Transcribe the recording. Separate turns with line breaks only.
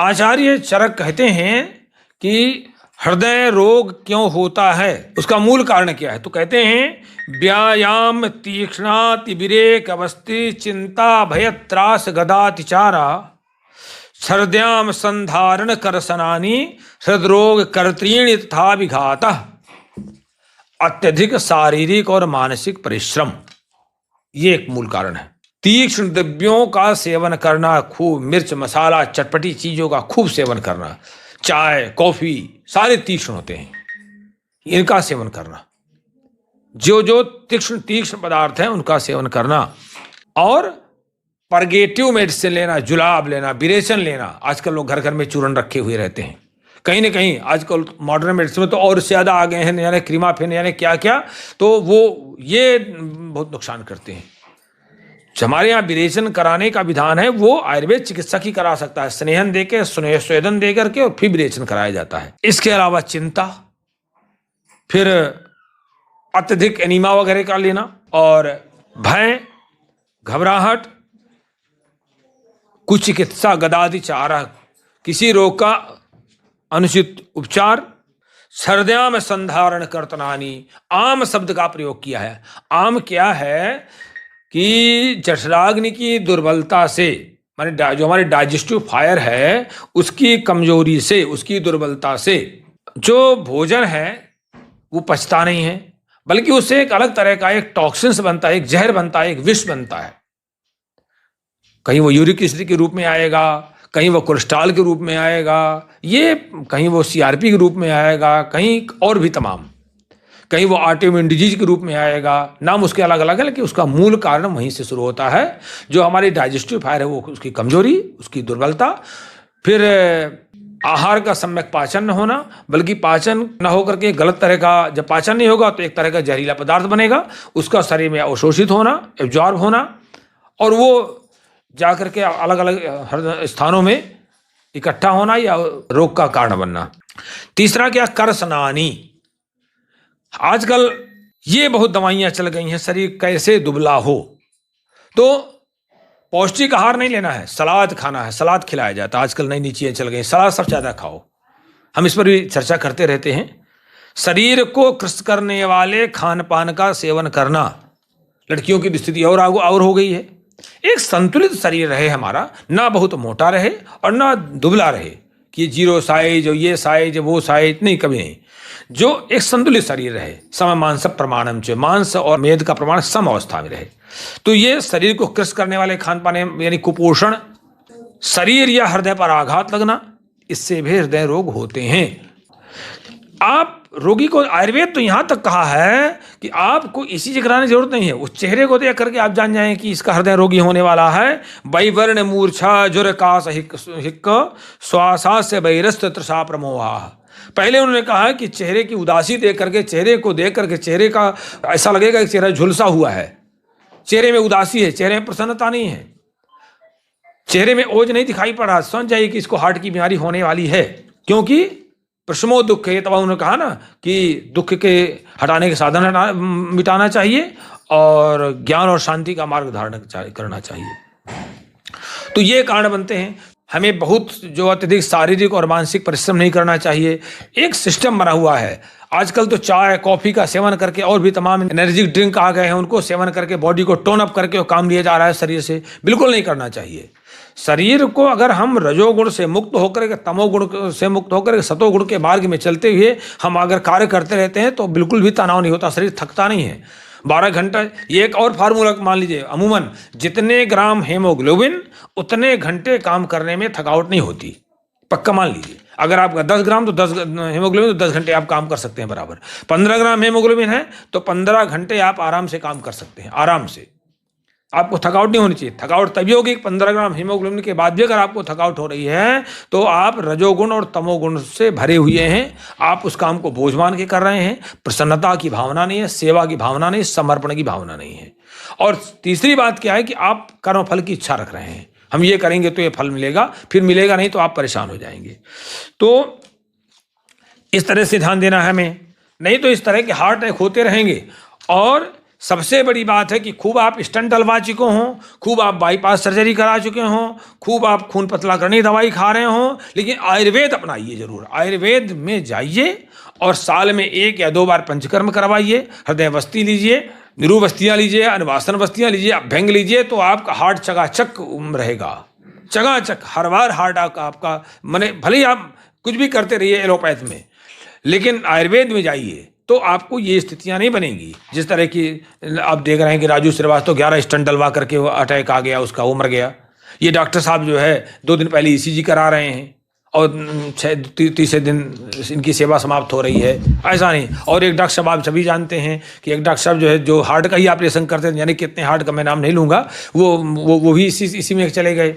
आचार्य चरक कहते हैं कि हृदय रोग क्यों होता है, उसका मूल कारण क्या है। तो कहते हैं व्यायाम तीक्ष्णाति विरेक अवस्थि चिंता भय त्रास गदातिचारा सर्द्याम संधारण करसनानी हृदरोग कर्तृणी तथा विघातः। अत्यधिक शारीरिक और मानसिक परिश्रम ये एक मूल कारण है। तीक्ष्ण द्रव्यों का सेवन करना, खूब मिर्च मसाला चटपटी चीजों का खूब सेवन करना, चाय कॉफी सारे तीक्ष्ण होते हैं, इनका सेवन करना, जो जो तीक्ष्ण पदार्थ हैं उनका सेवन करना, और परगेटिव मेडिसिन लेना, जुलाब लेना, विरेचन लेना। आजकल लोग घर घर में चूर्ण रखे हुए रहते हैं, कहीं ना कहीं आजकल मॉडर्न मेडिसिन में तो और ज्यादा आ गए हैं, यानी क्रीमाफिन यानी क्या क्या, तो वो ये बहुत नुकसान करते हैं। हमारे यहाँ विरेचन कराने का विधान है वो आयुर्वेद चिकित्सक ही करा सकता है, स्नेहन देके स्वेदन दे करके और फिर विरेचन कराया जाता है। इसके अलावा चिंता, फिर अत्यधिक एनीमा वगैरह का लेना, और भय, घबराहट, कुछ चिकित्सा गदादिचार, किसी रोग का अनुचित उपचार, सर्द्याम संधारण कर्तनानी, आम शब्द का प्रयोग किया है। आम क्या है कि जठराग्नि की दुर्बलता से, माने जो हमारे डाइजेस्टिव फायर है उसकी कमजोरी से, उसकी दुर्बलता से जो भोजन है वो पचता नहीं है, बल्कि उससे एक अलग तरह का एक टॉक्सिन्स बनता है, एक जहर बनता है, एक विष बनता है। कहीं वो यूरिक एसिड के रूप में आएगा, कहीं वो कोलेस्ट्रॉल के रूप में आएगा, ये कहीं वो सीआरपी के रूप में आएगा, कहीं और भी तमाम, कहीं वो ऑटोइम्यून डिजीज के रूप में आएगा। नाम उसके अलग अलग है, लेकिन उसका मूल कारण वहीं से शुरू होता है। जो हमारी डाइजेस्टिव फायर है वो उसकी कमजोरी, उसकी दुर्बलता, फिर आहार का सम्यक पाचन न होना, बल्कि पाचन न होकर के गलत तरह का, जब पाचन नहीं होगा तो एक तरह का जहरीला पदार्थ बनेगा, उसका शरीर में अवशोषित होना, एब्जॉर्ब होना, और वो जाकर के अलग अलग स्थानों में इकट्ठा होना या रोग का कारण बनना। तीसरा क्या, करसनानी। आजकल ये बहुत दवाइयां चल गई हैं, शरीर कैसे दुबला हो, तो पौष्टिक आहार नहीं लेना है, सलाद खाना है, सलाद खिलाया जाता है। आजकल नई नई चीजें चल गई, सलाद सबसे ज्यादा खाओ, हम इस पर भी चर्चा करते रहते हैं। शरीर को कृष्ट करने वाले खान पान का सेवन करना, लड़कियों की स्थिति और हो गई है। एक संतुलित शरीर रहे हमारा, ना बहुत मोटा रहे और ना दुबला रहे कि जीरो साइज और ये साइज वो साइज, नहीं, कभी नहीं। जो एक संतुलित शरीर रहे, सम मांस प्रमाणम च, मांस और मेद का प्रमाण सम अवस्था में रहे, तो ये शरीर को कृष करने वाले खान पान यानी कुपोषण, शरीर या हृदय पर आघात लगना, इससे भी हृदय रोग होते हैं। आप रोगी को, आयुर्वेद तो यहां तक कहा है कि आपको इसी से कराने की जरूरत नहीं है, उस चेहरे को देख करके आप जान जाएं कि इसका हृदय रोगी होने वाला है। वैवर्ण मूर्छा जुर कास हिक श्वासा से वैरस्त तृषा प्रमोहा। पहले उन्होंने कहा कि चेहरे की उदासी देख करके, चेहरे को देख करके चेहरे का ऐसा लगेगा कि चेहरा झुलसा हुआ है, चेहरे में उदासी है, चेहरे में प्रसन्नता नहीं है, चेहरे में ओज नहीं दिखाई पड़ रहा, समझ जाइए कि इसको हार्ट की बीमारी होने वाली है। क्योंकि प्रशमो दुख है, तब उन्होंने कहा ना कि दुख के हटाने के साधन मिटाना चाहिए और ज्ञान और शांति का मार्ग धारण करना चाहिए। तो ये कारण बनते हैं। हमें बहुत जो अत्यधिक शारीरिक और मानसिक परिश्रम नहीं करना चाहिए। एक सिस्टम बना हुआ है, आजकल तो चाय कॉफी का सेवन करके और भी तमाम एनर्जिक ड्रिंक आ गए हैं, उनको सेवन करके बॉडी को टोन अप करके काम लिया जा रहा है शरीर से। बिल्कुल नहीं करना चाहिए। शरीर को अगर हम रजोगुण से मुक्त होकर के, तमोगुण से मुक्त होकर के सतोगुण के मार्ग में चलते हुए हम अगर कार्य करते रहते हैं तो बिल्कुल भी तनाव नहीं होता, शरीर थकता नहीं है। 12 घंटा, ये एक और फार्मूला मान लीजिए, अमूमन जितने ग्राम हेमोग्लोबिन उतने घंटे काम करने में थकावट नहीं होती, पक्का मान लीजिए। अगर आपका 10 ग्राम तो 10 हेमोग्लोबिन, तो 10 घंटे आप काम कर सकते हैं बराबर। 15 ग्राम हेमोग्लोबिन है तो 15 घंटे आप आराम से काम कर सकते हैं, आराम से। आपको थकावट नहीं होनी चाहिए। थकावट तभी होगी 15 ग्राम हीमोग्लोबिन के बाद भी अगर आपको थकावट हो रही है तो आप रजोगुण और तमोगुण से भरे हुए हैं, आप उस काम को बोझ मान के कर रहे हैं। प्रसन्नता की भावना नहीं है, सेवा की भावना नहीं, समर्पण की भावना नहीं है। और तीसरी बात क्या है कि आप कर्मफल की इच्छा रख रहे हैं, हम ये करेंगे तो ये फल मिलेगा, फिर मिलेगा नहीं तो आप परेशान हो जाएंगे। तो इस तरह से ध्यान देना है हमें, नहीं तो इस तरह के हार्ट अटैक होते रहेंगे और सबसे बड़ी बात है कि खूब आप स्टंट डलवा चुके हों, खूब आप बाईपास सर्जरी करा चुके हों, खूब आप खून पतला करने की दवाई खा रहे हों, लेकिन आयुर्वेद अपनाइए जरूर। आयुर्वेद में जाइए और साल में 1 या 2 बार पंचकर्म करवाइए, हृदय वस्ती लीजिए, निरू वस्तियाँ लीजिए, अनुवासन वस्तियाँ लीजिए, अभ्यंग लीजिए, तो आपका हार्ट चकाचक रहेगा, चकाचक। हर बार हार्ट आपका मने भले ही आप कुछ भी करते रहिए एलोपैथ में, लेकिन आयुर्वेद में जाइए तो आपको ये स्थितियां नहीं बनेंगी। जिस तरह की आप देख रहे हैं कि राजू श्रीवास्तव 11 स्टंट डलवा करके वो अटैक आ गया, उसका वो मर गया। ये डॉक्टर साहब जो है 2 दिन पहले ईसीजी करा रहे हैं और तीसरे दिन इनकी सेवा समाप्त हो रही है। ऐसा नहीं। और एक डॉक्टर साहब आप सभी जानते हैं कि एक डॉक्टर साहब जो है जो हार्ट का ही ऑपरेशन करते हैं, यानी कितने हार्ट का मैं नाम नहीं लूँगा, वो भी इसी में चले गए।